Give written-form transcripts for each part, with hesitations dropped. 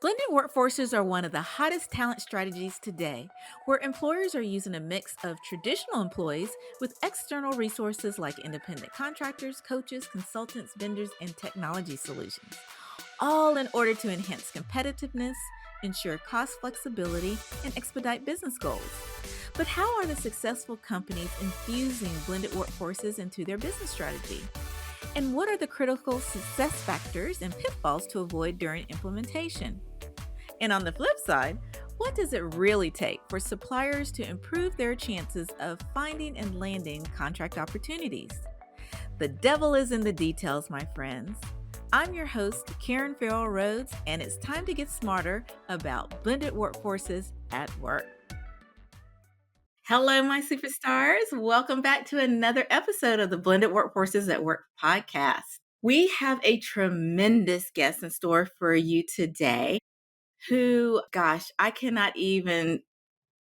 Blended workforces are one of the hottest talent strategies today, where employers are using a mix of traditional employees with external resources like independent contractors, coaches, consultants, vendors, and technology solutions, all in order to enhance competitiveness, ensure cost flexibility, and expedite business goals. But how are the successful companies infusing blended workforces into their business strategy? And what are the critical success factors and pitfalls to avoid during implementation? And on the flip side, what does it really take for suppliers to improve their chances of finding and landing contract opportunities? The devil is in the details, my friends. I'm your host, Karen Farrell Rhodes, and it's time to get smarter about blended workforces at work. Hello, my superstars. Welcome back to another episode of the Blended Workforces at Work podcast. We have a tremendous guest in store for you today who, I cannot even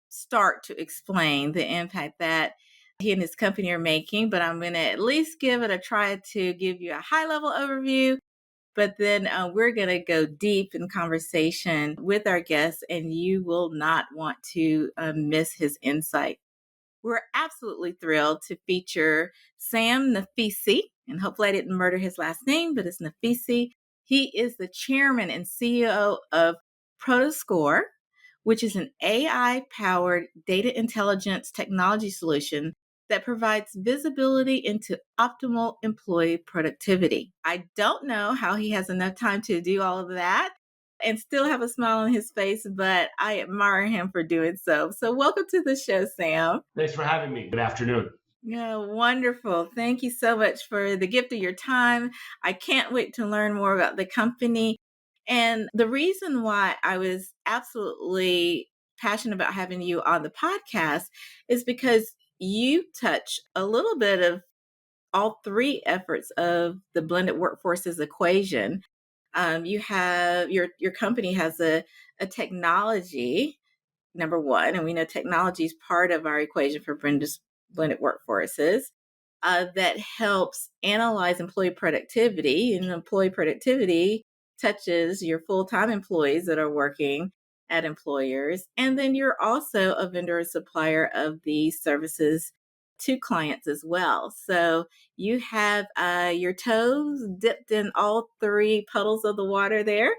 start to explain the impact that he and his company are making, but I'm going to at least give it a try to give you a high level overview. But then we're going to go deep in conversation with our guest, and you will not want to miss his insight. We're absolutely thrilled to feature Sam Naficy, and hopefully I didn't murder his last name, but it's Naficy. He is the chairman and CEO of Prodoscore, which is an AI-powered data intelligence technology solution that provides visibility into optimal employee productivity. I don't know how he has enough time to do all of that and still have a smile on his face, but I admire him for doing so. So welcome to the show, Sam. Thanks for having me. Good afternoon. Yeah, wonderful. Thank you so much for the gift of your time. I can't wait to learn more about the company. And the reason why I was absolutely passionate about having you on the podcast is because you touch a little bit of all three efforts of the blended workforces equation. You have your company has a technology, number one, and we know technology is part of our equation for blended workforces that helps analyze employee productivity, and employee productivity touches your full-time employees that are working at employers. And then you're also a vendor and supplier of these services to clients as well. So you have your toes dipped in all three puddles of the water there.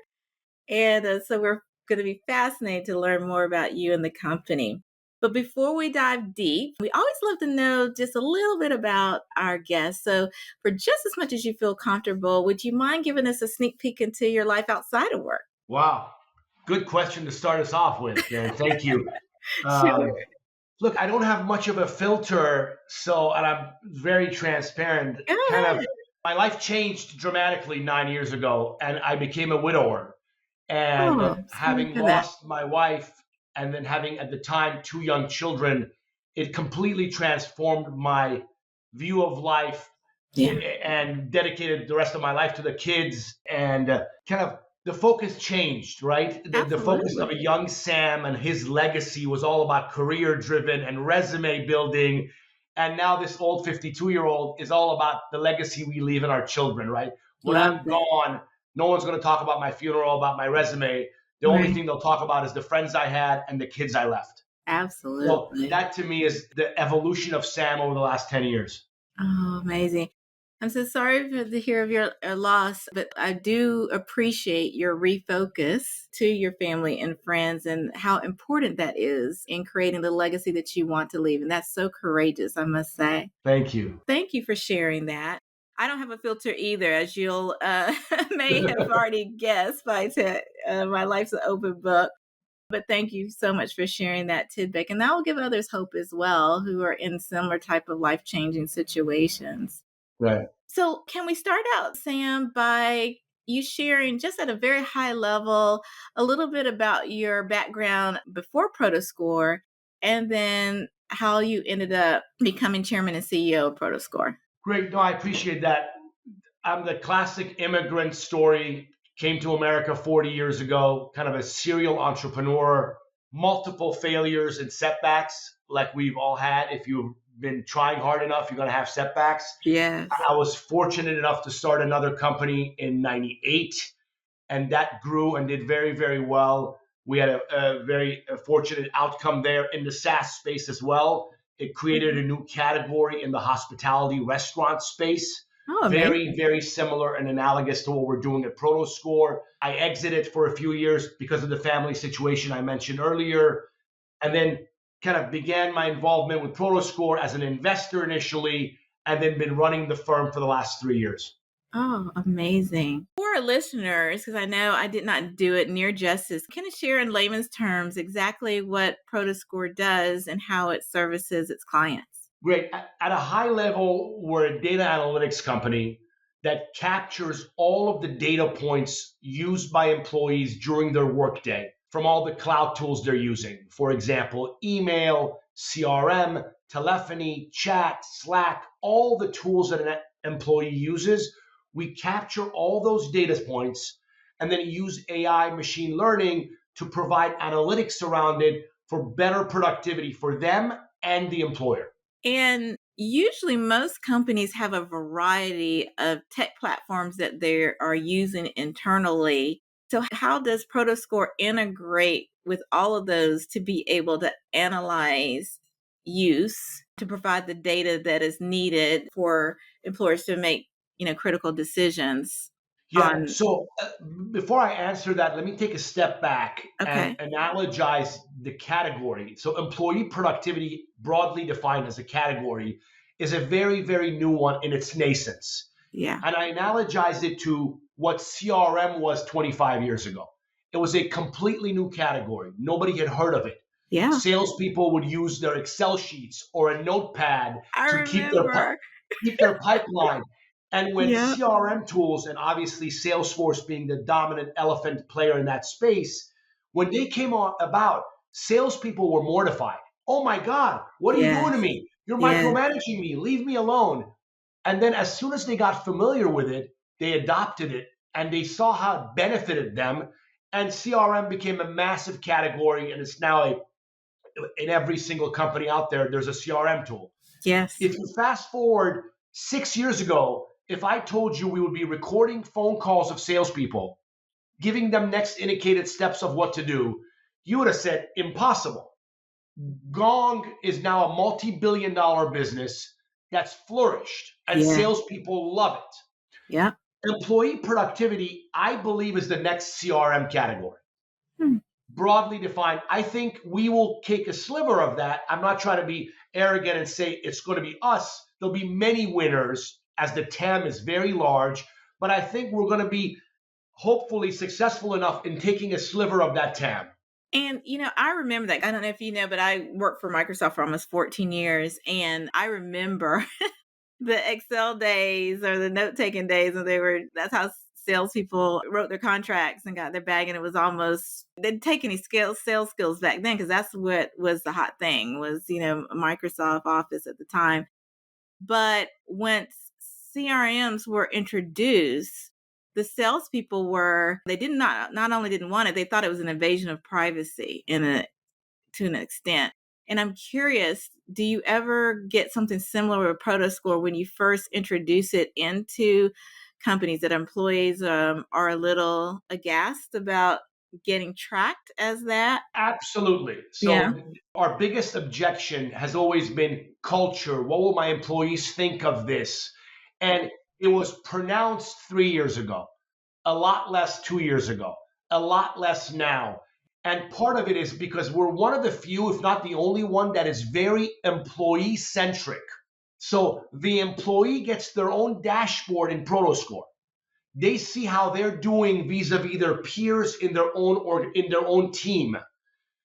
And so we're going to be fascinated to learn more about you and the company. But before we dive deep, we always love to know just a little bit about our guests. So, for just as much as you feel comfortable, would you mind giving us a sneak peek into your life outside of work? Wow. Good question to start us off with, Karen. Thank you. Sure. Look, I don't have much of a filter, and I'm very transparent. Go Kind of, ahead. my life changed dramatically 9 years ago, and I became a widower. And Oh, sorry having for that. lost my wife and then having at the time two young children, it completely transformed my view of life Yeah, and dedicated the rest of my life to the kids. And kind of the focus changed, right? The focus of absolutely. a young Sam and his legacy was all about career driven and resume building. And now this old 52-year-old is all about the legacy we leave in our children, right? When Love I'm that. gone, no one's going to talk about my funeral, about my resume. The only Right. thing they'll talk about is the friends I had and the kids I left. So Absolutely. that to me is the evolution of Sam over the last 10 years. Oh, amazing. I'm so sorry to hear of your loss, but I do appreciate your refocus to your family and friends and how important that is in creating the legacy that you want to leave. And that's so courageous, I must say. Thank you. Thank you for sharing that. I don't have a filter either, as you'll may have already guessed my life's an open book. But thank you so much for sharing that tidbit. And that will give others hope as well who are in similar type of life-changing situations. Right. So, can we start out, Sam, by you sharing just at a very high level a little bit about your background before Prodoscore and then how you ended up becoming chairman and CEO of Prodoscore? Great. No, I appreciate that. I'm the classic immigrant story. Came to America 40 years ago, kind of a serial entrepreneur, multiple failures and setbacks like we've all had. If you've been trying hard enough, you're going to have setbacks. Yes. I was fortunate enough to start another company in 98. and that grew and did very, very well. We had a very fortunate outcome there in the SaaS space as well. It created a new category in the hospitality restaurant space, Oh, very, amazing. very similar and analogous to what we're doing at Prodoscore. I exited for a few years because of the family situation I mentioned earlier, and then kind of began my involvement with Prodoscore as an investor initially, and then been running the firm for the last 3 years. Oh, amazing. For our listeners, because I know I did not do it near justice, can you share in layman's terms exactly what Prodoscore does and how it services its clients? Great. At a high level, we're a data analytics company that captures all of the data points used by employees during their workday from all the cloud tools they're using. For example, email, CRM, telephony, chat, Slack, all the tools that an employee uses. We capture all those data points and then use AI machine learning to provide analytics around it for better productivity for them and the employer. And usually, most companies have a variety of tech platforms that they are using internally. So, how does Prodoscore integrate with all of those to be able to analyze use to provide the data that is needed for employers to make, critical decisions Yeah. on? So before I answer that, let me take a step back and Okay. analogize the category. So employee productivity, broadly defined as a category, is a very, very new one in its nascence. Yeah. And I analogize it to what CRM was 25 years ago. It was a completely new category. Nobody had heard of it. Yeah. Salespeople would use their Excel sheets or a notepad I to remember. keep their pipeline. And when Yeah. CRM tools, and obviously Salesforce being the dominant elephant player in that space, when they came about, salespeople were mortified. Oh my God, what are you doing to Yes. me? You're Yes. micromanaging me. Leave me alone. And then as soon as they got familiar with it, they adopted it and they saw how it benefited them. And CRM became a massive category, and it's now in every single company out there, there's a CRM tool. Yes. If you fast forward 6 years ago, if I told you we would be recording phone calls of salespeople, giving them next indicated steps of what to do, you would have said impossible. Gong is now a multi-billion-dollar business that's flourished, and Yeah. salespeople love it. Yeah. Employee productivity, I believe, is the next CRM category. Hmm. Broadly defined, I think we will take a sliver of that. I'm not trying to be arrogant and say it's going to be us. There'll be many winners as the TAM is very large, but I think we're going to be hopefully successful enough in taking a sliver of that TAM. And, I remember that. I don't know if you know, but I worked for Microsoft for almost 14 years. And I remember the Excel days or the note taking days when that's how salespeople wrote their contracts and got their bag. And it was almost, they didn't take any sales skills back then because that's what was the hot thing was, Microsoft Office at the time. But once CRMs were introduced, the salespeople they did not only didn't want it, they thought it was an invasion of privacy to an extent. And I'm curious, do you ever get something similar with Prodoscore when you first introduce it into companies that employees are a little aghast about getting tracked as that? Absolutely. Yeah. So, our biggest objection has always been culture. What will my employees think of this? And it was pronounced 3 years ago, a lot less 2 years ago, a lot less now. And part of it is because we're one of the few, if not the only one, that is very employee centric. So the employee gets their own dashboard in Prodoscore. They see how they're doing vis-a-vis their peers in their own in their own team.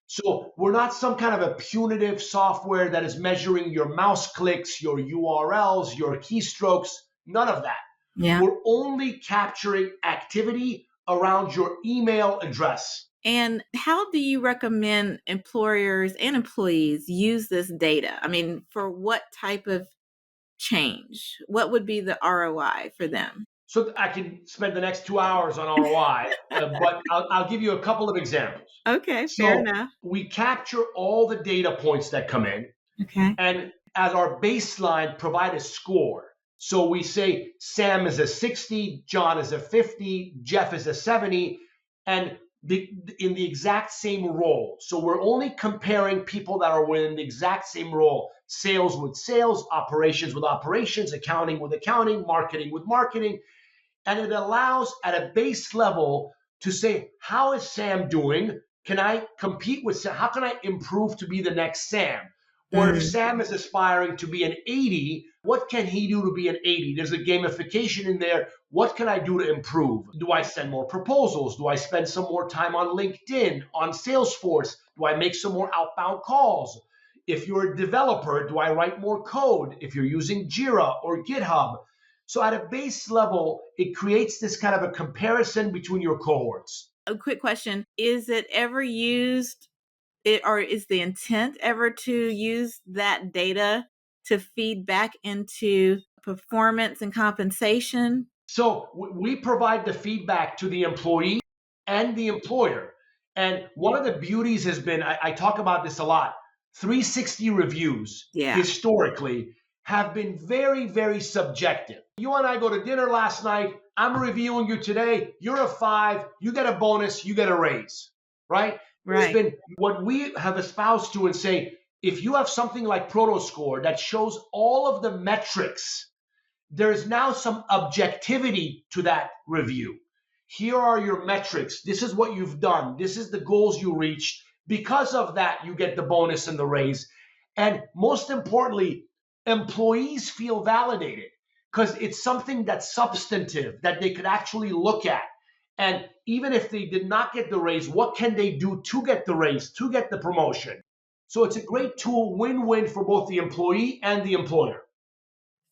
So we're not some kind of a punitive software that is measuring your mouse clicks, your URLs, your keystrokes, none of that. Yeah. We're only capturing activity around your email address. And how do you recommend employers and employees use this data? I mean, for what type of change? What would be the ROI for them? So I can spend the next 2 hours on ROI, but I'll give you a couple of examples. Okay, fair So enough. we capture all the data points that come in, Okay. and as our baseline, provide a score. So we say Sam is a 60, John is a 50, Jeff is a 70, and in the exact same role. So we're only comparing people that are within the exact same role: sales with sales, operations with operations, accounting with accounting, marketing with marketing. And it allows at a base level to say, how is Sam doing? Can I compete with Sam? How can I improve to be the next Sam? Or if Mm. Sam is aspiring to be an 80, what can he do to be an 80? There's a gamification in there. What can I do to improve? Do I send more proposals? Do I spend some more time on LinkedIn, on Salesforce? Do I make some more outbound calls? If you're a developer, do I write more code? If you're using Jira or GitHub. So at a base level, it creates this kind of a comparison between your cohorts. A quick question. Is it ever used or is the intent ever to use that data to feed back into performance and compensation? So we provide the feedback to the employee and the employer. And one of the beauties has been, I talk about this a lot, 360 reviews Yeah. historically have been very, very subjective. You and I go to dinner last night. I'm reviewing you today. You're a 5. You get a bonus. You get a raise, right? There's Right. been what we have espoused to and say, if you have something like Prodoscore that shows all of the metrics, there's now some objectivity to that review. Here are your metrics. This is what you've done. This is the goals you reached. Because of that, you get the bonus and the raise. And most importantly, employees feel validated because it's something that's substantive that they could actually look at. And even if they did not get the raise, what can they do to get the raise, to get the promotion? So it's a great tool, win-win for both the employee and the employer.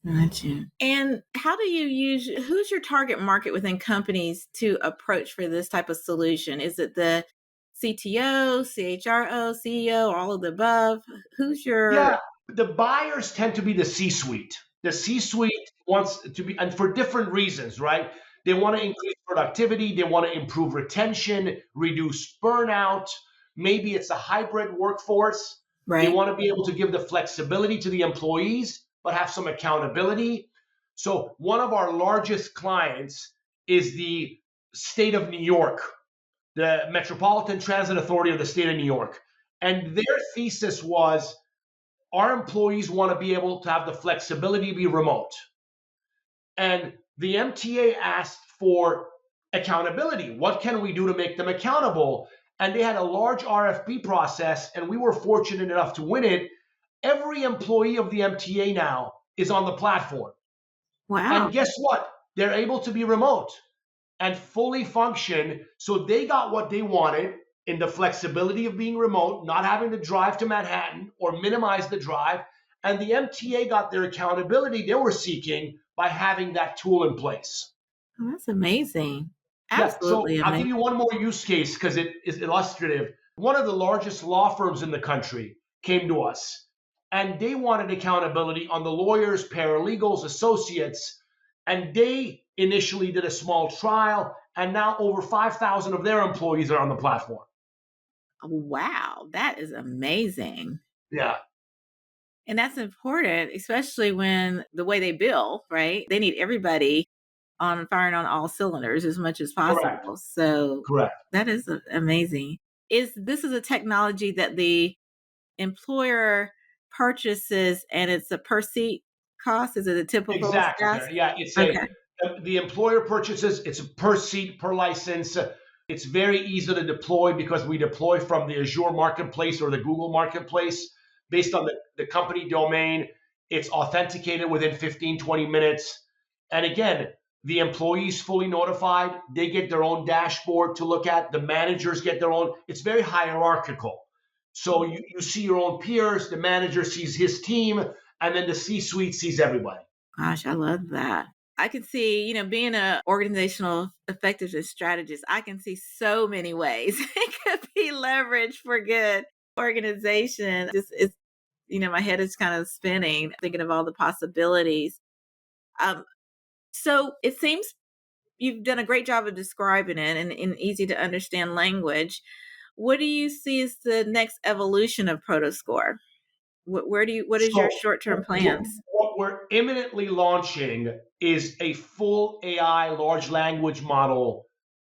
Gotcha. And how do you who's your target market within companies to approach for this type of solution? Is it the CTO, CHRO, CEO, all of the above? Who's your Yeah, the buyers tend to be the C-suite. The C-suite wants to be, and for different reasons, right? They want to increase productivity, they want to improve retention, reduce burnout. Maybe it's a hybrid workforce. They right? want to be able to give the flexibility to the employees, but have some accountability. So, one of our largest clients is the state of New York, the Metropolitan Transit Authority of the state of New York. And their thesis was our employees want to be able to have the flexibility to be remote. And the MTA asked for accountability. What can we do to make them accountable? And they had a large RFP process, and we were fortunate enough to win it. Every employee of the MTA now is on the platform. Wow. And guess what? They're able to be remote and fully function. So they got what they wanted in the flexibility of being remote, not having to drive to Manhattan or minimize the drive. And the MTA got their accountability they were seeking by having that tool in place. Oh, that's amazing. Yeah, so Absolutely I'll give amazing. you one more use case because it is illustrative. One of the largest law firms in the country came to us and they wanted accountability on the lawyers, paralegals, associates, and they initially did a small trial, and now over 5,000 of their employees are on the platform. Wow, that is amazing. Yeah, And that's important, especially when the way they bill, right? They need everybody on firing on all cylinders as much as correct, possible. So correct. that is amazing. Is a technology that the employer purchases and it's a per seat cost? Is it a typical Exactly, SaaS? Karen. Yeah, it's Okay. a the employer purchases. It's a per seat per license. It's very easy to deploy because we deploy from the Azure Marketplace or the Google Marketplace based on the company domain. It's authenticated within 15, 20 minutes. And again, the employees fully notified. They get their own dashboard to look at. The managers get their own. It's very hierarchical. So you see your own peers. The manager sees his team, and then the C-suite sees everybody. Gosh, I love that. I can see, being a organizational effectiveness strategist, I can see so many ways it could be leveraged for good organization. Just it's, my head is kind of spinning, thinking of all the possibilities. Um, so it seems you've done a great job of describing it in easy to understand language. What do you see as the next evolution of Prodoscore? What is your So short term plans? what we're imminently launching is a full AI large language model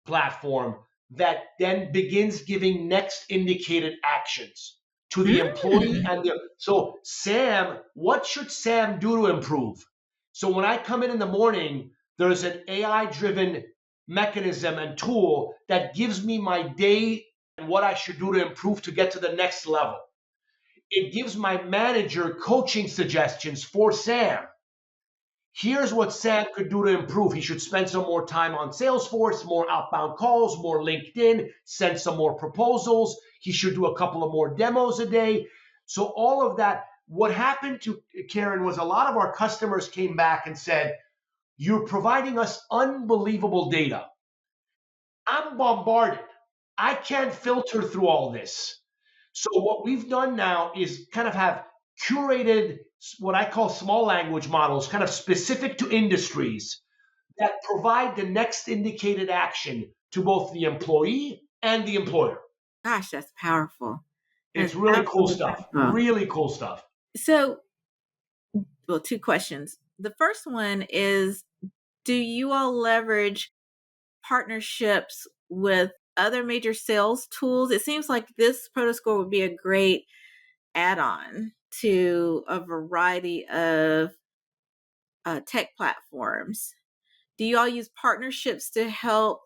platform that then begins giving next indicated actions to the employee Mm. and the so Sam, what should Sam do to improve? So when I come in the morning, there's an AI driven mechanism and tool that gives me my day and what I should do to improve to get to the next level. It gives my manager coaching suggestions for Sam. Here's what Sam could do to improve. He should spend some more time on Salesforce, more outbound calls, more LinkedIn, send some more proposals. He should do a couple of more demos a day. So all of that, what happened to Karen was a lot of our customers came back and said, you're providing us unbelievable data. I'm bombarded. I can't filter through all this. So what we've done now is kind of have curated what I call small language models, kind of specific to industries that provide the next indicated action to both the employee and the employer. Gosh, that's powerful. It's That's really cool absolutely stuff. powerful. Really cool stuff. So, well, two questions. The first one is, do you all leverage partnerships with other major sales tools? It seems like this Prodoscore would be a great add-on to a variety of tech platforms. Do you all use partnerships to help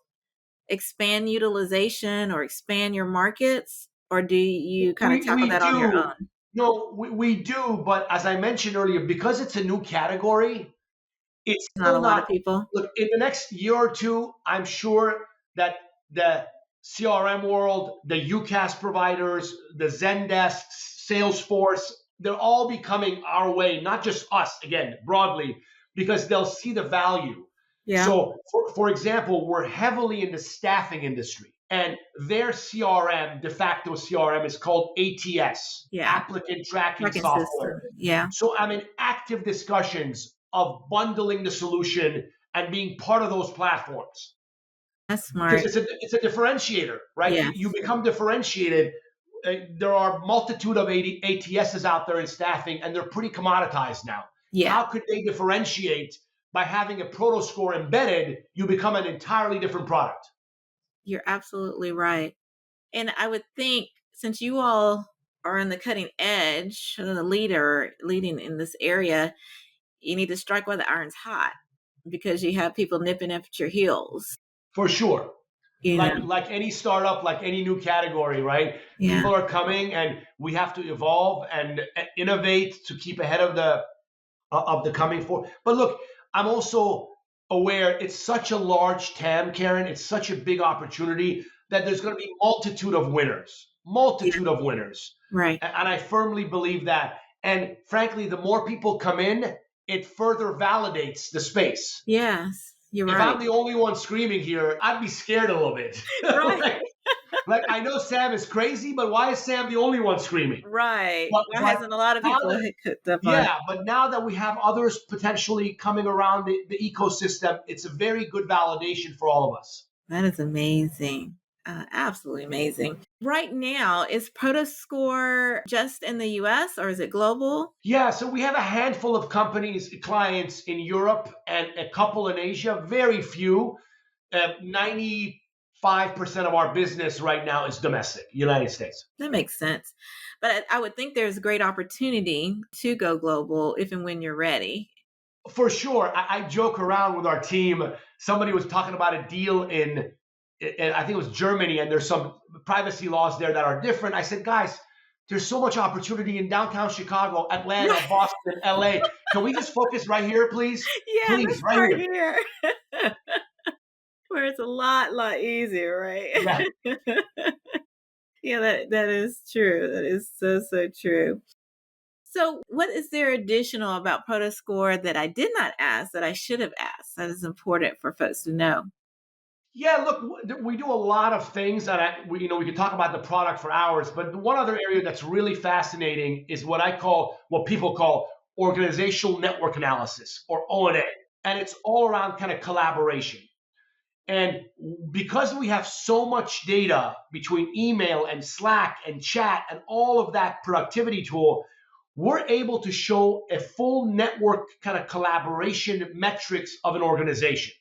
expand utilization or expand your markets? Or do you kind of tackle We that on your do. own? No, we do. But as I mentioned earlier, because it's a new category, it's Not a still lot of not. people. Look, in the next year or two, I'm sure that the CRM world, the UCaaS providers, the Zendesk, Salesforce, they're all becoming our way, not just us, again, broadly, because they'll see the value. Yeah. So, for example, we're heavily in the staffing industry, and their CRM, de facto CRM, is called ATS, Yeah. Applicant Tracking Tracking Software. system. Yeah. So I'm in active discussions of bundling the solution and being part of those platforms That's because smart. it's a differentiator, right? You Yes. become differentiated. There are a multitude of ATSs out there in staffing, and they're pretty commoditized now. Yeah. How could they differentiate by having a Prodoscore embedded? You become an entirely different product. You're absolutely right. And I would think, since you all are on the cutting edge, the leading in this area, you need to strike while the iron's hot because you have people nipping at your heels. For sure. You know. Like any startup, like any new category, right? Yeah. People are coming, and we have to evolve and innovate to keep ahead of the coming for. But look, I'm also aware it's such a large TAM, Karen. It's such a big opportunity that there's going to be Yeah. multitude of winners, Right. and I firmly believe that. And frankly, the more people come in, it further validates the space. Yes. You're If right. I'm the only one screaming here, I'd be scared a little bit. Right. like I know Sam is crazy, but why is Sam the only one screaming? Right. Why But hasn't a lot of now people that hit cooked up on it? yeah, but now that we have others potentially coming around the ecosystem, it's a very good validation for all of us. That is amazing. Absolutely amazing. Right now, is Prodoscore just in the US or is it global? Yeah, so we have a handful of companies, clients in Europe and a couple in Asia, very few. 95% of our business right now is domestic, United States. That makes sense. But I would think there's a great opportunity to go global if and when you're ready. For sure. I joke around with our team. Somebody was talking about a deal in, I think it was Germany, and there's some privacy laws there that are different. I said, guys, there's so much opportunity in downtown Chicago, Atlanta, Right. Boston, LA. Can we just focus right here, please? Yeah, Please, let's right start here. here. Where it's a lot easier, Yeah. right? Yeah, that is true. That is so true. So, what is there additional about Prodoscore that I did not ask that I should have asked that is important for folks to know? Yeah, look, we do a lot of things, and we could talk about the product for hours. But one other area that's really fascinating is what people call organizational network analysis, or O&A, and it's all around kind of collaboration. And because we have so much data between email and Slack and chat and all of that productivity tool, we're able to show a full network kind of collaboration metrics of an organization.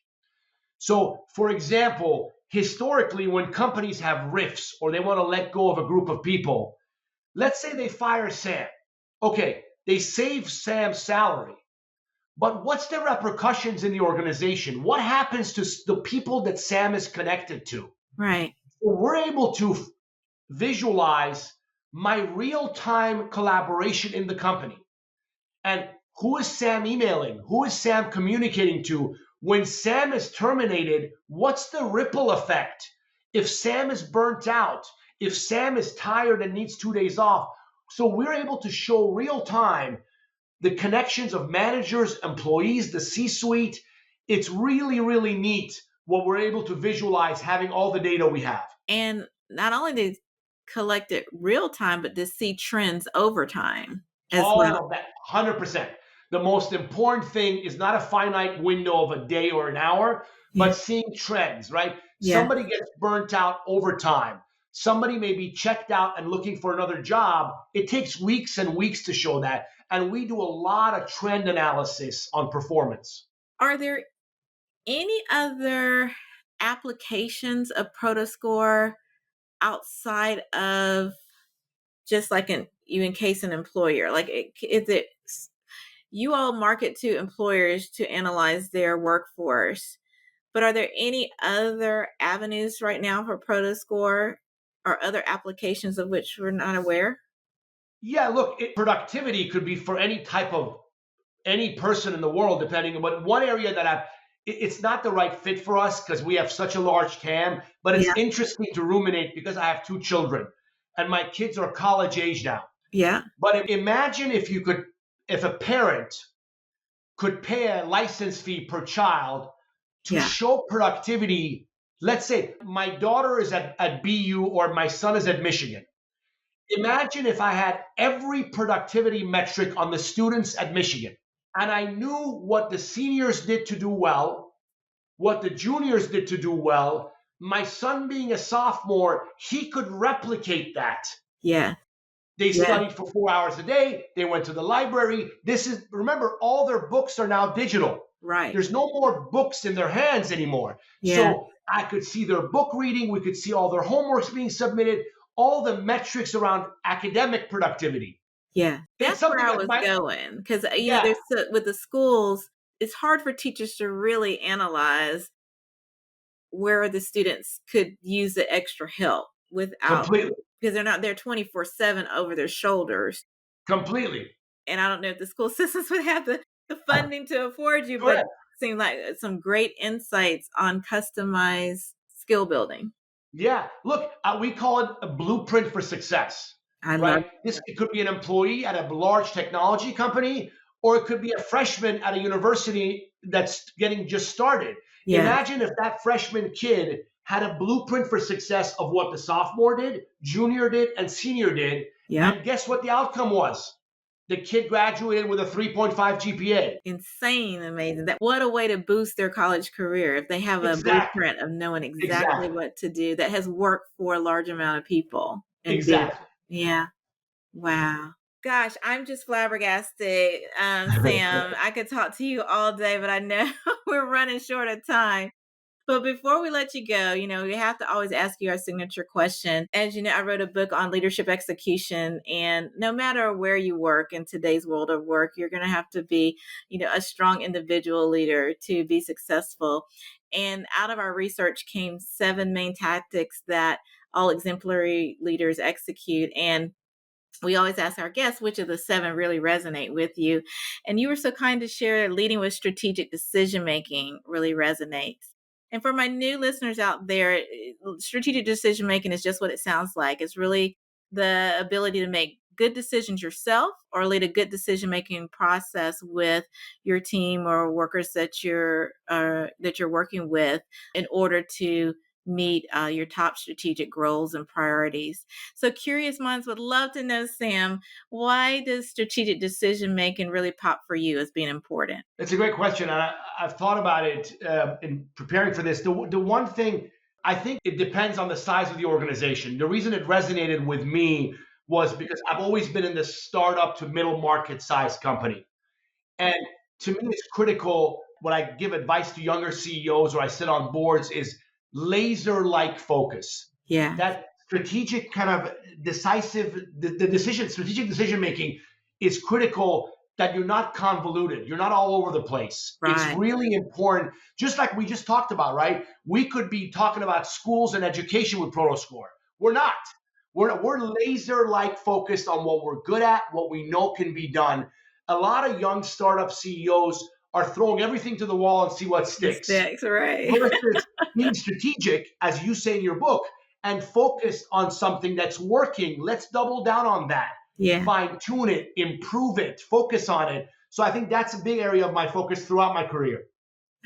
So, for example, historically, when companies have rifts or they want to let go of a group of people, let's say they fire Sam. Okay, they save Sam's salary, but what's the repercussions in the organization? What happens to the people that Sam is connected to? Right. So we're able to visualize my real time collaboration in the company. And who is Sam emailing? Who is Sam communicating to? When Sam is terminated, what's the ripple effect? If Sam is burnt out, if Sam is tired and needs 2 days off. So we're able to show real time the connections of managers, employees, the C suite. It's really, really neat what we're able to visualize having all the data we have. And not only to collect it real time, but to see trends over time as well. All of that, 100%. The most important thing is not a finite window of a day or an hour, Yeah. but seeing trends, right? Yeah. Somebody gets burnt out over time. Somebody may be checked out and looking for another job. It takes weeks and weeks to show that. And we do a lot of trend analysis on performance. Are there any other applications of Prodoscore outside of just like you encase an employer? Like, is it you all market to employers to analyze their workforce, but are there any other avenues right now for Prodoscore or other applications of which we're not aware? Yeah, look, productivity could be for any type of any person in the world, depending on. But one area that it's not the right fit for us because we have such a large TAM, but it's Yeah. interesting to ruminate because I have 2 children and my kids are college age now. Yeah. But imagine if a parent could pay a license fee per child to Yeah. show productivity. Let's say my daughter is at BU or my son is at Michigan. Imagine if I had every productivity metric on the students at Michigan and I knew what the seniors did to do well, what the juniors did to do well. My son being a sophomore, he could replicate that. Yeah. They Yeah. studied for 4 hours a day. They went to the library. Remember, all their books are now digital. Right. There's no more books in their hands anymore. Yeah. So I could see their book reading. We could see all their homeworks being submitted, all the metrics around academic productivity. Yeah. It's That's where something I that was might, going. Because, yeah, with the schools, it's hard for teachers to really analyze where the students could use the extra help without, completely, because they're not there 24/7 over their shoulders. completely. And I don't know if the school systems would have the funding to afford you, but it Correct. seemed like some great insights on customized skill building. Yeah. Look, we call it a blueprint for success, I love right? It could be an employee at a large technology company, or it could be a freshman at a university that's getting just started. Yeah. Imagine if that freshman kid had a blueprint for success of what the sophomore did, junior did, and senior did. Yeah. And guess what the outcome was? The kid graduated with a 3.5 GPA. Insane, amazing. That what a way to boost their college career if they have a Exactly. blueprint of knowing exactly Exactly. what to do that has worked for a large amount of people and did it. Exactly. Yeah. Wow. Gosh, I'm just flabbergasted, Sam. I could talk to you all day, but I know we're running short of time. But before we let you go, we have to always ask you our signature question. As you know, I wrote a book on leadership execution, and no matter where you work in today's world of work, you're going to have to be, a strong individual leader to be successful. And out of our research came 7 main tactics that all exemplary leaders execute. And we always ask our guests which of the 7 really resonate with you. And you were so kind to share leading with strategic decision making really resonates. And for my new listeners out there, strategic decision making is just what it sounds like. It's really the ability to make good decisions yourself or lead a good decision making process with your team or workers that you're working with in order to meet your top strategic goals and priorities. So curious minds would love to know, Sam, why does strategic decision making really pop for you as being important? It's a great question. And I've thought about it in preparing for this. The one thing, I think it depends on the size of the organization. The reason it resonated with me was because I've always been in the startup to middle market size company. And to me, it's critical when I give advice to younger CEOs or I sit on boards is laser like focus. Yeah. That strategic kind of decisive, strategic decision making is critical, that you're not convoluted. You're not all over the place. It's Right. really important. Just like we just talked about, right? We could be talking about schools and education with Prodoscore. We're not. We're laser like focused on what we're good at, what we know can be done. A lot of young startup CEOs are throwing everything to the wall and see what The sticks, sticks, right. versus being strategic, as you say in your book, and focused on something that's working. Let's double down on that, Yeah. fine tune it, improve it, focus on it. So I think that's a big area of my focus throughout my career.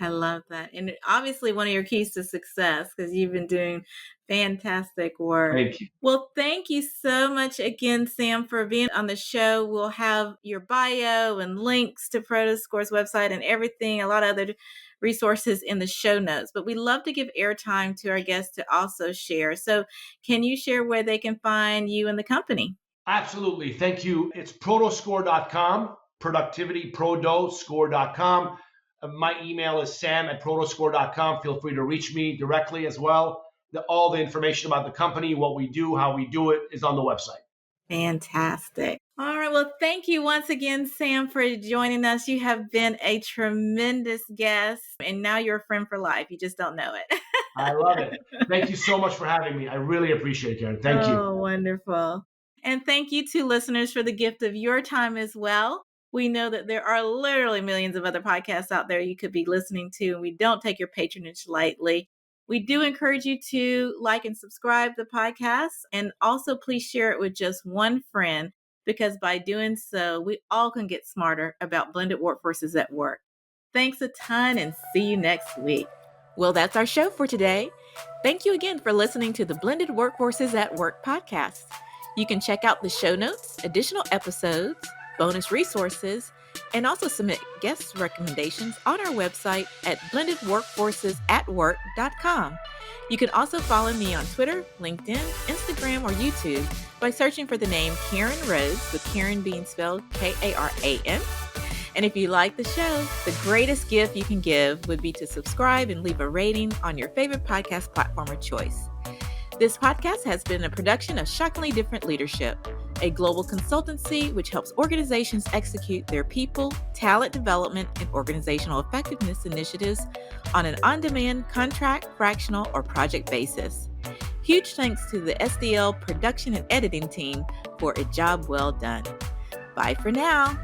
I love that. And obviously one of your keys to success, because you've been doing fantastic work. Thank you. Well, thank you so much again, Sam, for being on the show. We'll have your bio and links to Prodoscore's website and everything, a lot of other resources in the show notes. But we love to give airtime to our guests to also share. So can you share where they can find you and the company? Absolutely. Thank you. It's prodoscore.com, productivity, prodoscore.com. My email is sam@prodoscore.com. Feel free to reach me directly as well. All the information about the company, what we do, how we do it is on the website. Fantastic. All right. Well, thank you once again, Sam, for joining us. You have been a tremendous guest, and now you're a friend for life. You just don't know it. I love it. Thank you so much for having me. I really appreciate it, Karen. Thank you. Oh, wonderful. And thank you to listeners for the gift of your time as well. We know that there are literally millions of other podcasts out there you could be listening to, and we don't take your patronage lightly. We do encourage you to like and subscribe to the podcast, and also please share it with just one friend, because by doing so, we all can get smarter about blended workforces at work. Thanks a ton, and see you next week. Well, that's our show for today. Thank you again for listening to the Blended Workforces at Work podcast. You can check out the show notes, additional episodes, bonus resources, and also submit guest recommendations on our website at blendedworkforcesatwork.com. You can also follow me on Twitter, LinkedIn, Instagram, or YouTube by searching for the name Karen Rhodes, with Karen being spelled Karan. And if you like the show, the greatest gift you can give would be to subscribe and leave a rating on your favorite podcast platform of choice. This podcast has been a production of Shockingly Different Leadership, a global consultancy which helps organizations execute their people, talent development, and organizational effectiveness initiatives on an on-demand, contract, fractional, or project basis. Huge thanks to the SDL production and editing team for a job well done. Bye for now.